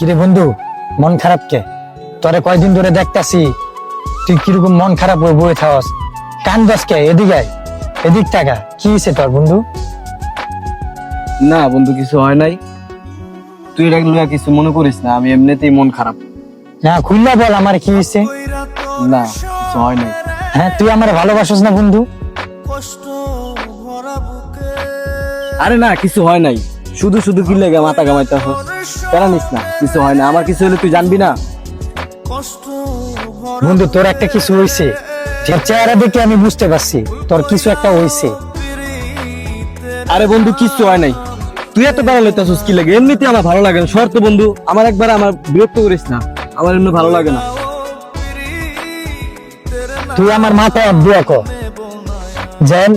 কিরে বন্ধু, মন খারাপ কে? তোরে কয়দিন ধরে দেখতাছি তুই কিরকম মন খারাপ হয়ে বয়ে থাকস। কান কে? এদিকে আয়, এদিক টাকা। কি হয়েছে তোর বন্ধু? না বন্ধু, কিছু হয় নাই। তুই এটা লইয়া কিছু মনে করিস না, আমি এমনিতেই মন খারাপ। না খুললা বল আমার কি হয়েছে। না, কিছু হয় নাই। হ্যাঁ, তুই আমার ভালোবাসিস না বন্ধু? আরে না, কিছু হয় নাই। শুধু শুধু কি লেগে মাথা ঘামাইতেছ? প্যারা নিস না, কিছু হয় না। আমার কিছু হলে তুই জানবি না? বন্ধু, তোর একটা কিছু হয়েছে। তোর চেহারা দেখে আমি বুঝতে পারছি তোর কিছু একটা হয়েছে। আরে বন্ধু, কিছু হয় নাই। তুই এত বেড়া লইতেছিস কি লাগে? এমনিতে আমার ভালো লাগে না। শর্ত বন্ধু, আমার একবার আমার বিরক্ত করিস না, আমার এমনি ভালো লাগে না। তুই আমার মাথায় দোয়া কর যেন